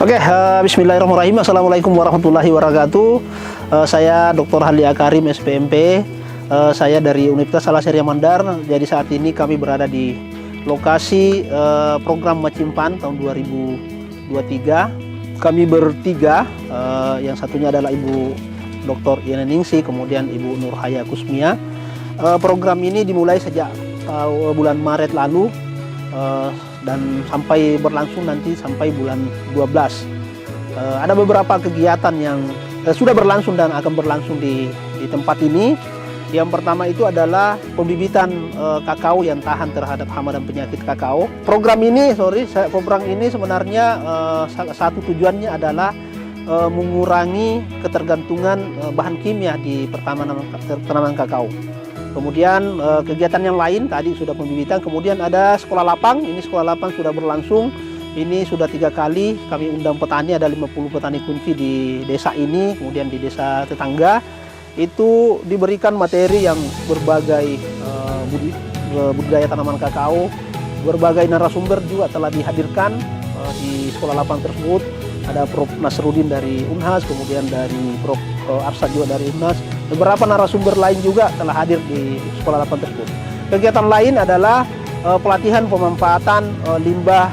Oke, bismillahirrahmanirrahim. Assalamualaikum warahmatullahi wabarakatuh. Saya Dr. Haldi Akarim, SPMP. Saya dari Universitas Al Azhar Mandar. Jadi saat ini kami berada di lokasi program Macimpan tahun 2023. Kami bertiga, yang satunya adalah Ibu Dr. Iyana Ningsi, kemudian Ibu Nurhaya Kusmia. Program ini dimulai sejak bulan Maret lalu dan sampai berlangsung nanti sampai bulan 12. Ada beberapa kegiatan yang sudah berlangsung dan akan berlangsung di tempat ini. Yang pertama itu adalah pembibitan kakao yang tahan terhadap hama dan penyakit kakao. Program ini sebenarnya salah satu tujuannya adalah mengurangi ketergantungan bahan kimia di tanaman kakao. Kemudian kegiatan yang lain tadi sudah pembibitan, kemudian ada sekolah lapang. Ini sekolah lapang sudah berlangsung, ini sudah 3 kali kami undang petani, ada 50 petani kunci di desa ini, kemudian di desa tetangga. Itu diberikan materi yang berbagai budidaya tanaman kakao, berbagai narasumber juga telah dihadirkan di sekolah lapang tersebut. Ada Prof. Nasruddin dari Unhas, kemudian dari Prof. Arsad juga dari Unhas. Beberapa narasumber lain juga telah hadir di sekolah lapang tersebut. Kegiatan lain adalah pelatihan pemanfaatan limbah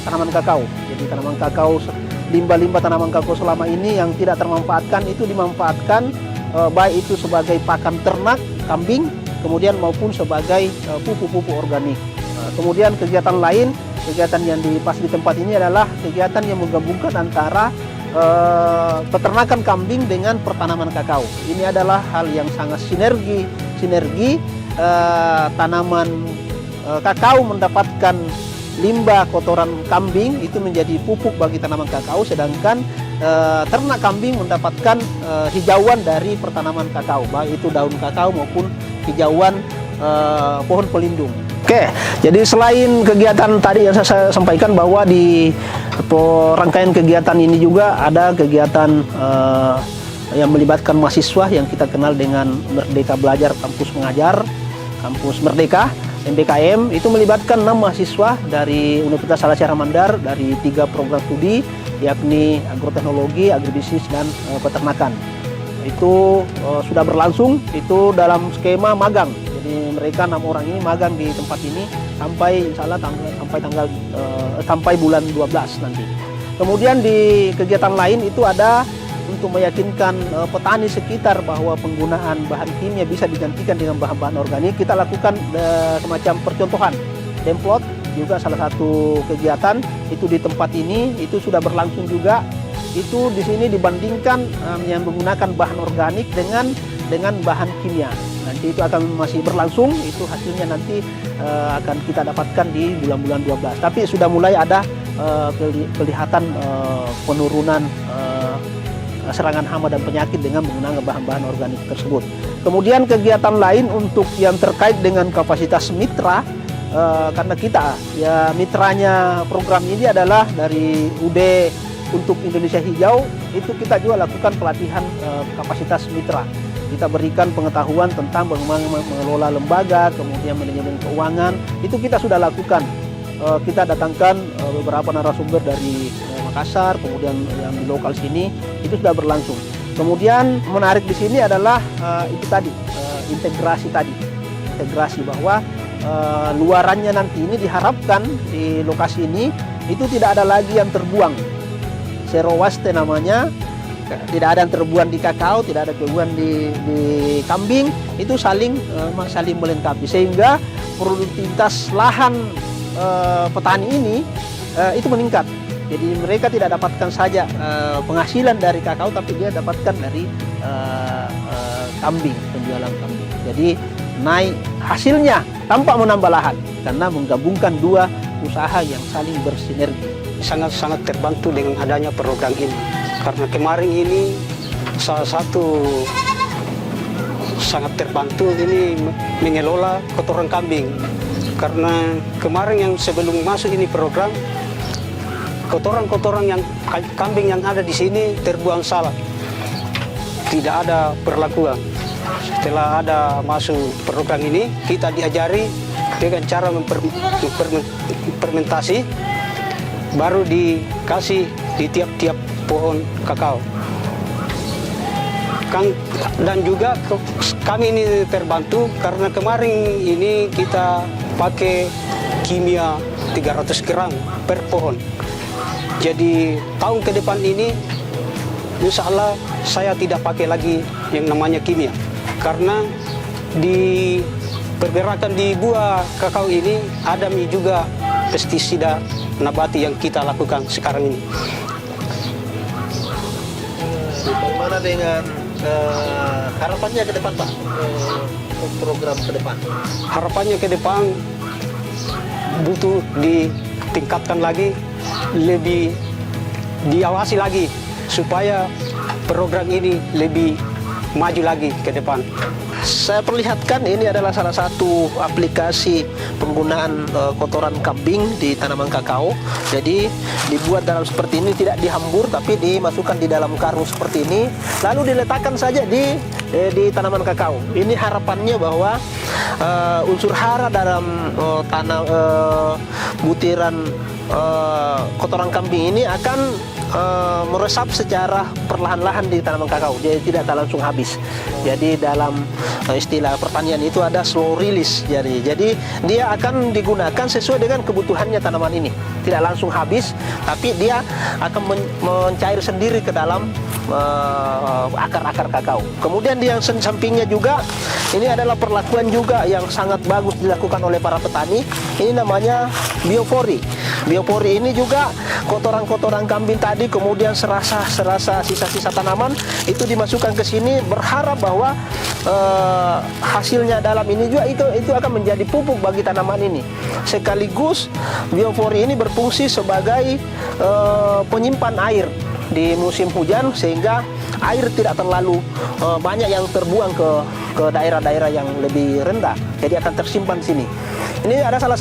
tanaman kakao. Jadi tanaman kakao, limbah-limbah tanaman kakao selama ini yang tidak termanfaatkan itu dimanfaatkan baik itu sebagai pakan ternak, kambing, kemudian maupun sebagai pupuk-pupuk organik. Kemudian kegiatan lain, kegiatan yang pas di tempat ini adalah kegiatan yang menggabungkan antara peternakan kambing dengan pertanaman kakao. Ini adalah hal yang sangat sinergi tanaman kakao mendapatkan limbah kotoran kambing itu menjadi pupuk bagi tanaman kakao, sedangkan ternak kambing mendapatkan hijauan dari pertanaman kakao, baik itu daun kakao maupun hijauan pohon pelindung. Oke, jadi selain kegiatan tadi yang saya sampaikan bahwa di rangkaian kegiatan ini juga ada kegiatan yang melibatkan mahasiswa yang kita kenal dengan Merdeka Belajar Kampus Mengajar, Kampus Merdeka, MBKM. Itu melibatkan 6 mahasiswa dari Universitas Al Azhar Mandar dari 3 program studi, yakni agroteknologi, agribisnis, dan peternakan. Itu sudah berlangsung, itu dalam skema magang. Jadi mereka 6 orang ini magang di tempat ini sampai insya Allah sampai bulan 12 nanti. Kemudian di kegiatan lain itu ada untuk meyakinkan petani sekitar bahwa penggunaan bahan kimia bisa digantikan dengan bahan-bahan organik. Kita lakukan semacam percontohan, demplot juga salah satu kegiatan itu di tempat ini, itu sudah berlangsung juga. Itu di sini dibandingkan yang menggunakan bahan organik dengan bahan kimia. Nanti itu akan masih berlangsung, itu hasilnya nanti akan kita dapatkan di bulan-bulan 12. Tapi sudah mulai ada kelihatan penurunan serangan hama dan penyakit dengan menggunakan bahan-bahan organik tersebut. Kemudian kegiatan lain untuk yang terkait dengan kapasitas mitra, karena kita ya mitranya program ini adalah dari UD untuk Indonesia Hijau, itu kita juga lakukan pelatihan kapasitas mitra. Kita berikan pengetahuan tentang bagaimana mengelola lembaga, kemudian manajemen keuangan, itu kita sudah lakukan. Kita datangkan beberapa narasumber dari Makassar, kemudian yang di lokal sini, itu sudah berlangsung. Kemudian menarik di sini adalah itu tadi, integrasi bahwa luarannya nanti ini diharapkan di lokasi ini itu tidak ada lagi yang terbuang. Zero waste namanya, tidak ada yang terbuang di kakao, tidak ada terbuang di kambing, itu saling melengkapi sehingga produktivitas lahan petani ini itu meningkat. Jadi mereka tidak dapatkan saja penghasilan dari kakao, tapi dia dapatkan dari kambing, penjualan kambing. Jadi naik hasilnya tanpa menambah lahan karena menggabungkan 2 usaha yang saling bersinergi. Sangat-sangat terbantu dengan adanya program ini. Karena kemarin ini salah satu sangat terbantu ini mengelola kotoran kambing. Karena kemarin yang sebelum masuk ini program, kotoran-kotoran yang kambing yang ada di sini terbuang salah. Tidak ada perlakuan. Setelah ada masuk program ini, kita diajari dengan cara mempermentasi, baru dikasih di tiap-tiap pohon kakao. Dan juga kami ini terbantu karena kemarin ini kita pakai kimia 300 gram per pohon. Jadi tahun ke depan ini insya Allah saya tidak pakai lagi yang namanya kimia. Karena di pergerakan di buah kakao ini ada juga pestisida nabati yang kita lakukan sekarang ini. Bagaimana dengan harapannya ke depan, Pak? Program ke depan? Harapannya ke depan butuh ditingkatkan lagi, lebih diawasi lagi supaya program ini lebih maju lagi ke depan. Saya perlihatkan ini adalah salah satu aplikasi penggunaan kotoran kambing di tanaman kakao. Jadi dibuat dalam seperti ini, tidak dihambur tapi dimasukkan di dalam karung seperti ini, lalu diletakkan saja di tanaman kakao. Ini harapannya bahwa unsur hara dalam butiran kotoran kambing ini akan meresap secara perlahan-lahan di tanaman kakao, jadi tidak langsung habis. Jadi dalam istilah pertanian itu ada slow release. Jadi dia akan digunakan sesuai dengan kebutuhannya tanaman ini, tidak langsung habis, tapi dia akan mencair sendiri ke dalam akar-akar kakao. Kemudian di yang sampingnya juga, ini adalah perlakuan juga yang sangat bagus dilakukan oleh para petani. Ini namanya biopori. Biopori ini juga kotoran-kotoran kambing tadi, kemudian serasa sisa-sisa tanaman itu dimasukkan ke sini, berharap bahwa hasilnya dalam ini juga itu akan menjadi pupuk bagi tanaman ini. Sekaligus biopori ini berfungsi sebagai penyimpan air di musim hujan, sehingga air tidak terlalu banyak yang terbuang ke daerah-daerah yang lebih rendah, jadi akan tersimpan di sini. Ini ada salah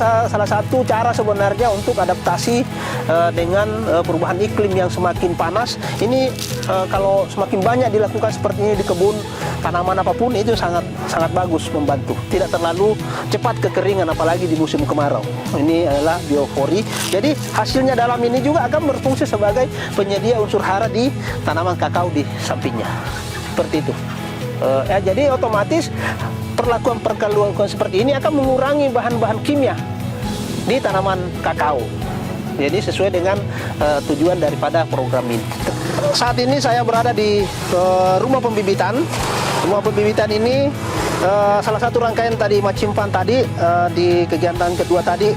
satu cara sebenarnya untuk adaptasi dengan perubahan iklim yang semakin panas. Ini kalau semakin banyak dilakukan seperti ini di kebun, tanaman apapun itu sangat bagus membantu. Tidak terlalu cepat kekeringan apalagi di musim kemarau. Ini adalah biopori. Jadi hasilnya dalam ini juga akan berfungsi sebagai penyedia unsur hara di tanaman kakao di sampingnya. Seperti itu. Jadi otomatis perlakuan seperti ini akan mengurangi bahan-bahan kimia di tanaman kakao. Jadi sesuai dengan tujuan daripada program ini. Saat ini saya berada di rumah pembibitan. Rumah pembibitan ini salah satu rangkaian tadi Macimpan tadi, di kegiatan kedua tadi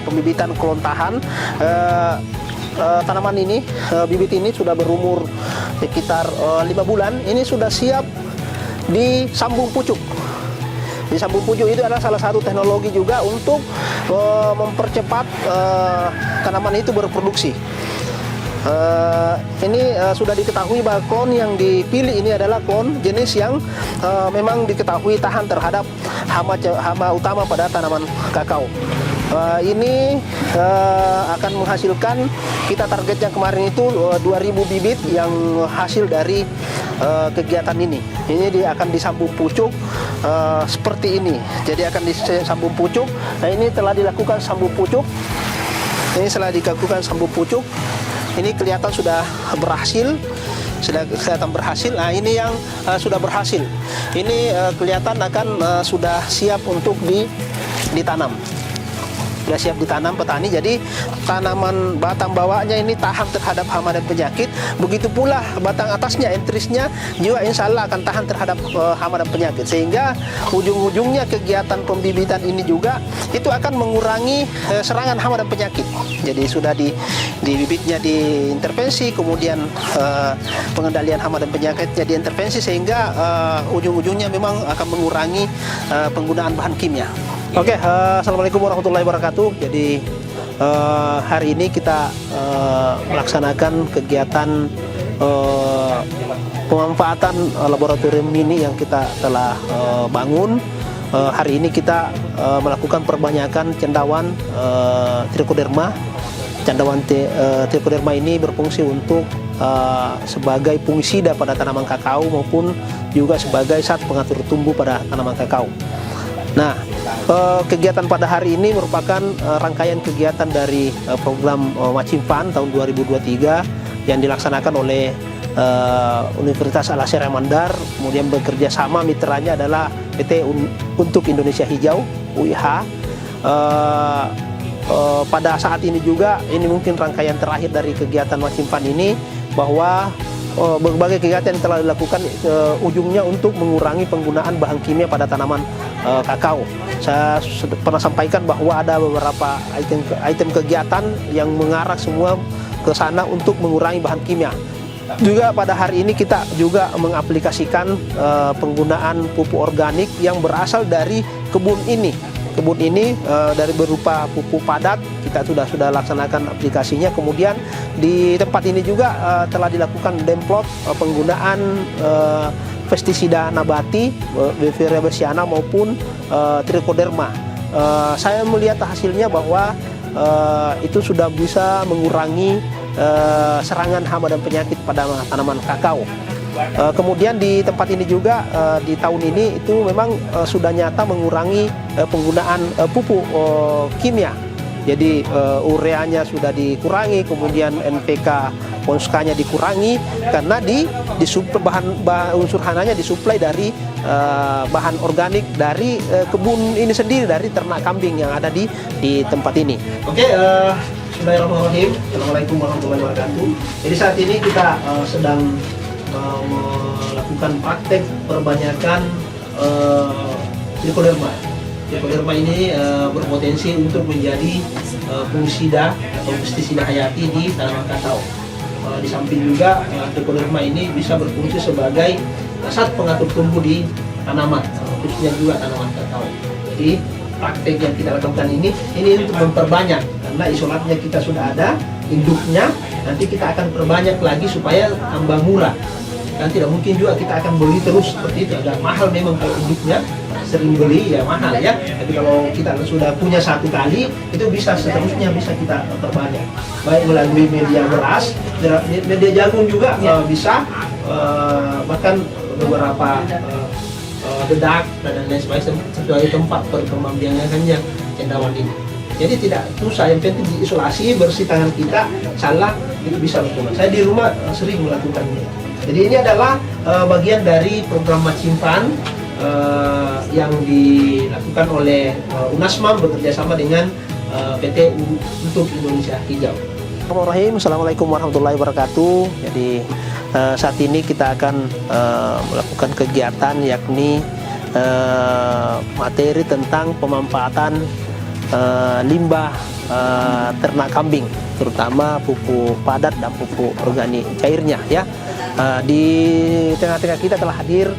pembibitan kelontahan. Tanaman ini, bibit ini sudah berumur sekitar 5 bulan. Ini sudah siap disambung pucuk. Disambung pucuk itu adalah salah satu teknologi juga untuk mempercepat tanaman itu berproduksi. Ini sudah diketahui bahwa klon yang dipilih ini adalah klon jenis yang memang diketahui tahan terhadap hama utama pada tanaman kakao. Ini akan menghasilkan, kita targetnya kemarin itu 2.000 bibit yang hasil dari kegiatan ini. Ini akan disambung pucuk seperti ini. Jadi akan disambung pucuk. Nah, ini telah dilakukan sambung pucuk. Ini setelah dilakukan sambung pucuk, ini kelihatan sudah berhasil. Sudah kelihatan berhasil. Nah, ini yang sudah berhasil. Ini kelihatan akan sudah siap untuk ditanam. Sudah siap ditanam petani, jadi tanaman batang bawahnya ini tahan terhadap hama dan penyakit. Begitu pula batang atasnya, entrisnya juga insya Allah akan tahan terhadap hama dan penyakit. Sehingga ujung-ujungnya kegiatan pembibitan ini juga itu akan mengurangi serangan hama dan penyakit. Jadi sudah di bibitnya diintervensi, kemudian pengendalian hama dan penyakitnya diintervensi, sehingga ujung-ujungnya memang akan mengurangi penggunaan bahan kimia. Oke, assalamualaikum warahmatullahi wabarakatuh. Jadi hari ini kita melaksanakan kegiatan pemanfaatan laboratorium mini yang kita telah bangun. Hari ini kita melakukan perbanyakan cendawan trichoderma. Cendawan trichoderma ini berfungsi untuk sebagai fungisida pada tanaman kakao maupun juga sebagai zat pengatur tumbuh pada tanaman kakao. Nah, kegiatan pada hari ini merupakan rangkaian kegiatan dari program Macimpan tahun 2023 yang dilaksanakan oleh Universitas Al Azhar Mandar, kemudian bekerja sama mitranya adalah PT Untuk Indonesia Hijau UIH. Pada saat ini juga, ini mungkin rangkaian terakhir dari kegiatan Macimpan ini, bahwa berbagai kegiatan yang telah dilakukan ujungnya untuk mengurangi penggunaan bahan kimia pada tanaman kakao. Saya pernah sampaikan bahwa ada beberapa item kegiatan yang mengarah semua ke sana untuk mengurangi bahan kimia. Juga pada hari ini kita juga mengaplikasikan penggunaan pupuk organik yang berasal dari kebun ini. Kebun ini dari berupa pupuk padat kita sudah laksanakan aplikasinya. Kemudian di tempat ini juga telah dilakukan demplot penggunaan pestisida nabati, Bevirea bassiana maupun Trichoderma. Saya melihat hasilnya bahwa itu sudah bisa mengurangi serangan hama dan penyakit pada tanaman kakao. Kemudian di tempat ini juga di tahun ini itu memang sudah nyata mengurangi penggunaan pupuk kimia. Jadi ureanya sudah dikurangi, kemudian NPK Ponska-nya dikurangi karena bahan unsur hananya disuplai dari bahan organik dari kebun ini sendiri, dari ternak kambing yang ada di tempat ini. Oke, Bismillahirrahmanirrahim. Assalamualaikum warahmatullahi wabarakatuh. Jadi saat ini kita sedang melakukan praktek perbanyakan Trichoderma. Trichoderma ini berpotensi untuk menjadi fungisida atau pestisida hayati di tanaman kakao. Di samping juga Trichoderma ini bisa berfungsi sebagai zat pengatur tumbuh di tanaman, khususnya juga tanaman kakao. Jadi praktek yang kita lakukan ini untuk memperbanyak, karena isolatnya kita sudah ada, induknya nanti kita akan perbanyak lagi supaya tambah murah. Dan tidak mungkin juga kita akan beli terus seperti itu, agak mahal memang kalau induknya, sering beli ya mahal ya. Tapi kalau kita sudah punya satu kali, itu bisa seterusnya bisa kita perbanyak. Baik melalui media beras, media jagung juga bisa, bahkan beberapa dedak dan lain sebagainya sebagai tempat perkembangbiakannya cendawan ini. Jadi tidak susah, yang penting diisolasi, bersih tangan kita, salah itu bisa lakukan. Saya di rumah sering melakukannya. Jadi ini adalah bagian dari program Macimpan yang dilakukan oleh UNASMAM bekerjasama dengan PT Untuk Indonesia Hijau. Assalamualaikum warahmatullahi wabarakatuh. Jadi saat ini kita akan melakukan kegiatan, yakni materi tentang pemanfaatan limbah ternak kambing, terutama pupuk padat dan pupuk organik cairnya ya. Di tengah-tengah kita telah hadir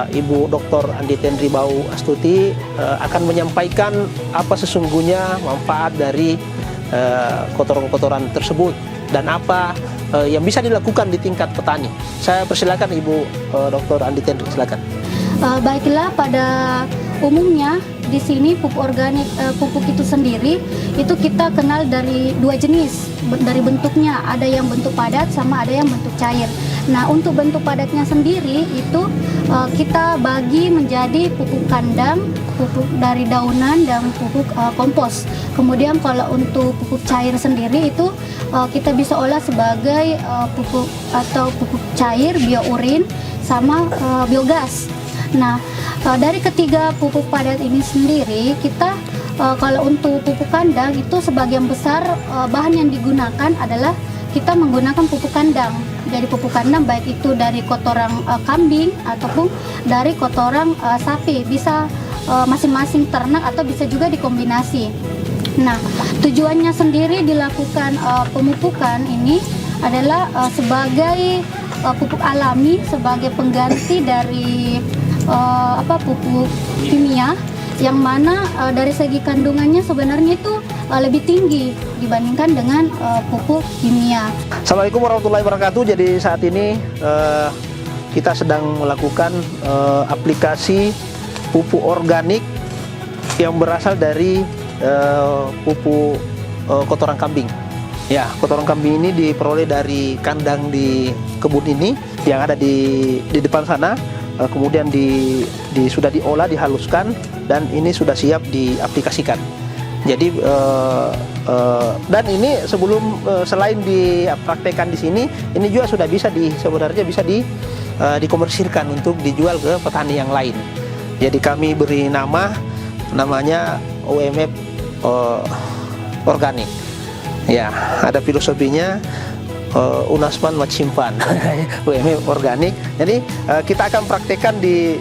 Ibu Dr. Andi Tendri Bau Astuti, akan menyampaikan apa sesungguhnya manfaat dari kotoran-kotoran tersebut dan apa yang bisa dilakukan di tingkat petani. Saya persilakan Ibu Dr. Andi Tendri, silakan. Baiklah, pada umumnya di sini pupuk organik, pupuk itu sendiri itu kita kenal dari dua jenis dari bentuknya, ada yang bentuk padat sama ada yang bentuk cair. Nah, untuk bentuk padatnya sendiri itu kita bagi menjadi pupuk kandang, pupuk dari daunan, dan pupuk kompos. Kemudian kalau untuk pupuk cair sendiri itu kita bisa olah sebagai pupuk atau pupuk cair, biourin, sama biogas. Nah, dari ketiga pupuk padat ini sendiri, kita kalau untuk pupuk kandang itu sebagian besar bahan yang digunakan adalah kita menggunakan pupuk kandang. Jadi pupuk kandang baik itu dari kotoran kambing ataupun dari kotoran sapi, bisa masing-masing ternak atau bisa juga dikombinasi. Nah, tujuannya sendiri dilakukan pemupukan ini adalah sebagai pupuk alami, sebagai pengganti dari pupuk kimia, yang mana dari segi kandungannya sebenarnya itu lebih tinggi dibandingkan dengan pupuk kimia. Assalamualaikum warahmatullahi wabarakatuh. Jadi saat ini kita sedang melakukan aplikasi pupuk organik yang berasal dari pupuk kotoran kambing. Ya, kotoran kambing ini diperoleh dari kandang di kebun ini yang ada di depan sana. Kemudian sudah diolah, dihaluskan, dan ini sudah siap diaplikasikan. Jadi dan ini sebelum selain dipraktekkan di sini, ini juga sudah bisa sebenarnya bisa dikomersilkan untuk dijual ke petani yang lain. Jadi kami beri namanya UMF organik. Ya, ada filosofinya Unasman Macimpan UMF organik. Jadi kita akan praktekkan di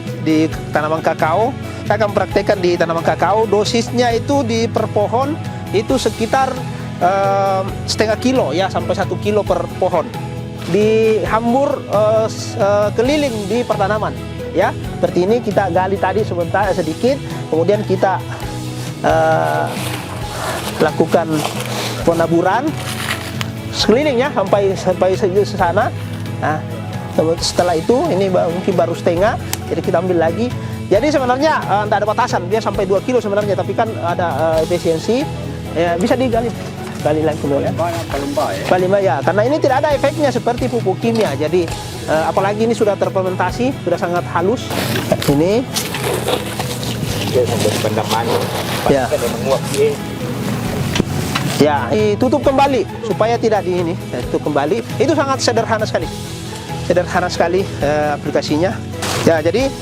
tanaman kakao. Kita akan praktekkan di tanaman kakao. Dosisnya itu per pohon itu sekitar setengah kilo ya sampai 1 kilo per pohon. Dihambur keliling di pertanaman ya. Seperti ini kita gali tadi sebentar sedikit, kemudian kita lakukan penaburan sekeliling ya sampai ke sana. Nah, setelah itu ini mungkin baru setengah, jadi kita ambil lagi. Jadi sebenarnya tidak ada batasan, dia sampai 2 kilo sebenarnya, tapi kan ada efisiensi ya, bisa digali lagi kemudian. Paling banyak ya, karena ini tidak ada efeknya seperti pupuk kimia. Jadi apalagi ini sudah terfermentasi, sudah sangat halus. Ini ya. Ya, ditutup kembali supaya tidak tutup kembali. Itu sangat sederhana sekali aplikasinya. Ya, jadi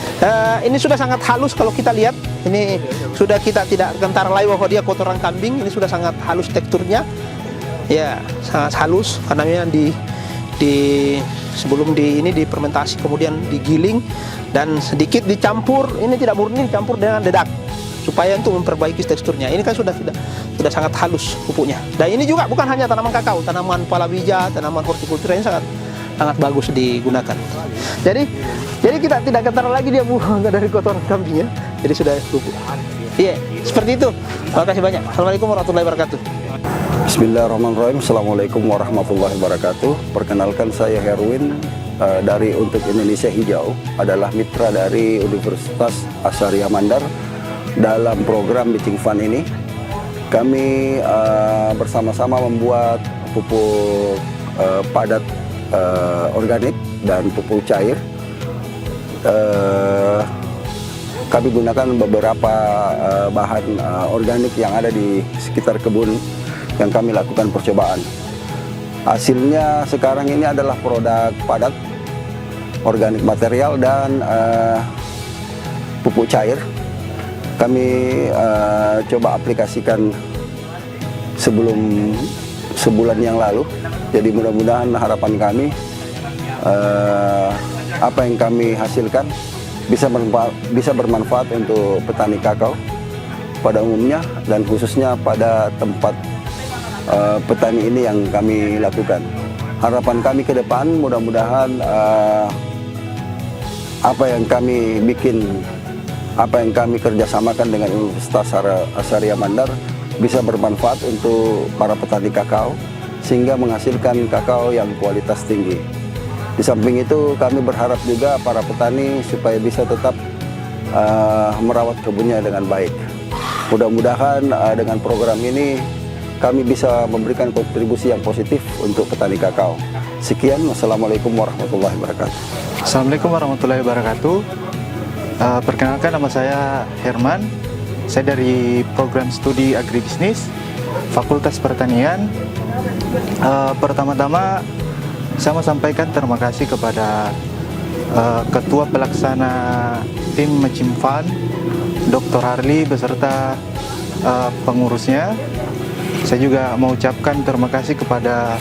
ini sudah sangat halus kalau kita lihat. Ini sudah kita tidak gentar lagi bahwa dia kotoran kambing. Ini sudah sangat halus teksturnya. Ya, sangat halus karena memang sebelum ini difermentasi kemudian digiling dan sedikit dicampur. Ini tidak murni, dicampur dengan dedak supaya untuk memperbaiki teksturnya. Ini kan sudah sangat halus pupuknya. Dan ini juga bukan hanya tanaman kakao, tanaman palawija, tanaman hortikultura ini sangat bagus digunakan. Jadi kita tidak gentar lagi dia buang dari kotoran kambingnya. Jadi sudah pupuk. Iya, seperti itu. Terima kasih banyak. Assalamualaikum warahmatullahi wabarakatuh. Bismillahirrahmanirrahim. Assalamualaikum warahmatullahi wabarakatuh. Perkenalkan, saya Herwin dari Untuk Indonesia Hijau, adalah mitra dari Universitas Asaria Mandar. Dalam program Bitching Fund ini, kami bersama-sama membuat pupuk padat organik dan pupuk cair. Kami gunakan beberapa bahan organik yang ada di sekitar kebun yang kami lakukan percobaan. Hasilnya sekarang ini adalah produk padat, organik material, dan pupuk cair. Kami coba aplikasikan sebelum sebulan yang lalu. Jadi mudah-mudahan harapan kami apa yang kami hasilkan bisa bermanfaat untuk petani kakao pada umumnya, dan khususnya pada tempat petani ini yang kami lakukan. Harapan kami ke depan mudah-mudahan apa yang kami kerjasamakan dengan Universitas Asaria Mandar bisa bermanfaat untuk para petani kakao sehingga menghasilkan kakao yang kualitas tinggi. Di samping itu kami berharap juga para petani supaya bisa tetap merawat kebunnya dengan baik. Mudah-mudahan dengan program ini kami bisa memberikan kontribusi yang positif untuk petani kakao. Sekian, wassalamualaikum warahmatullahi wabarakatuh. Assalamualaikum warahmatullahi wabarakatuh. Perkenalkan, nama saya Herman. Saya dari program studi agribisnis Fakultas Pertanian. Pertama-tama saya mau sampaikan terima kasih kepada Ketua Pelaksana Tim Bitching Fund, Dr. Harli beserta pengurusnya. Saya juga mau ucapkan terima kasih kepada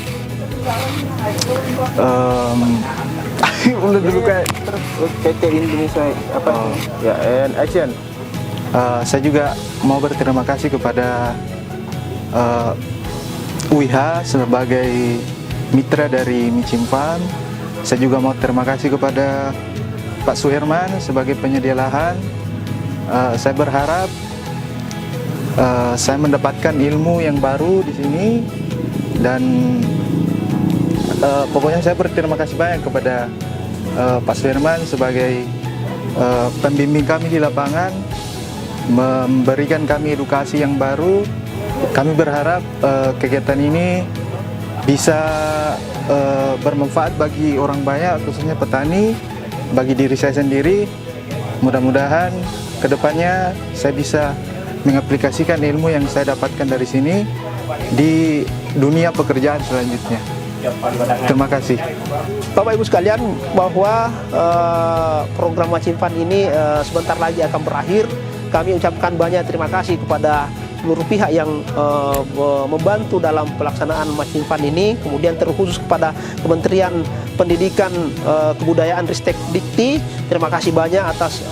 PT Indonesia Action. Saya juga mau berterima kasih kepada UIH sebagai mitra dari Bitching Fund. Saya juga mau terima kasih kepada Pak Suherman sebagai penyedia lahan. Saya berharap saya mendapatkan ilmu yang baru di sini, dan pokoknya saya berterima kasih banyak kepada Pak Suherman sebagai pembimbing kami di lapangan, memberikan kami edukasi yang baru. Kami berharap kegiatan ini bisa bermanfaat bagi orang banyak, khususnya petani, bagi diri saya sendiri. Mudah-mudahan kedepannya saya bisa mengaplikasikan ilmu yang saya dapatkan dari sini di dunia pekerjaan selanjutnya. Terima kasih. Bapak Ibu sekalian, bahwa program Macimpan ini sebentar lagi akan berakhir. Kami ucapkan banyak terima kasih kepada seluruh pihak yang membantu dalam pelaksanaan Macimpan ini, kemudian terkhusus kepada Kementerian Pendidikan, Kebudayaan, Ristek Dikti. Terima kasih banyak atas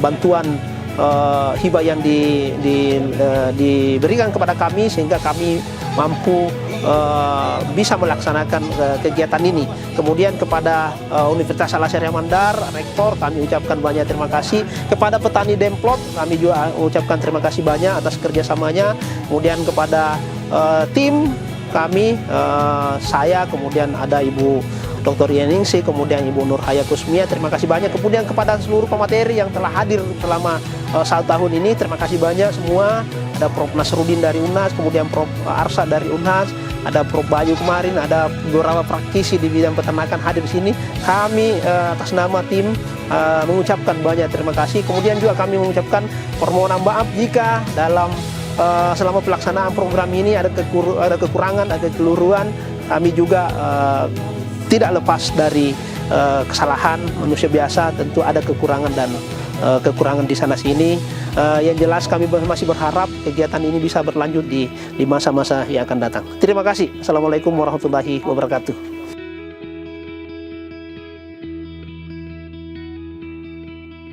bantuan hibah yang diberikan kepada kami sehingga kami mampu bisa melaksanakan kegiatan ini. Kemudian kepada Universitas Al Azhar Mandar, Rektor, kami ucapkan banyak terima kasih. Kepada petani Demplot, kami juga ucapkan terima kasih banyak atas kerjasamanya. Kemudian kepada tim kami, saya, kemudian ada Ibu Dr. Yeningsi, kemudian Ibu Nur Haya Kusmia, terima kasih banyak. Kemudian kepada seluruh pemateri yang telah hadir selama 1 tahun ini, terima kasih banyak semua. Ada Prof. Nasruddin dari UNHAS, kemudian Prof. Arsa dari UNHAS, ada Prof. Bayu kemarin, ada beberapa praktisi di bidang peternakan hadir di sini. Kami atas nama tim mengucapkan banyak terima kasih. Kemudian juga kami mengucapkan permohonan maaf jika dalam selama pelaksanaan program ini ada kekurangan, ada kekeliruan. Kami juga tidak lepas dari kesalahan manusia biasa, tentu ada kekurangan dan kekurangan di sana sini. Yang jelas kami masih berharap kegiatan ini bisa berlanjut di masa-masa yang akan datang. Terima kasih. Assalamualaikum warahmatullahi wabarakatuh.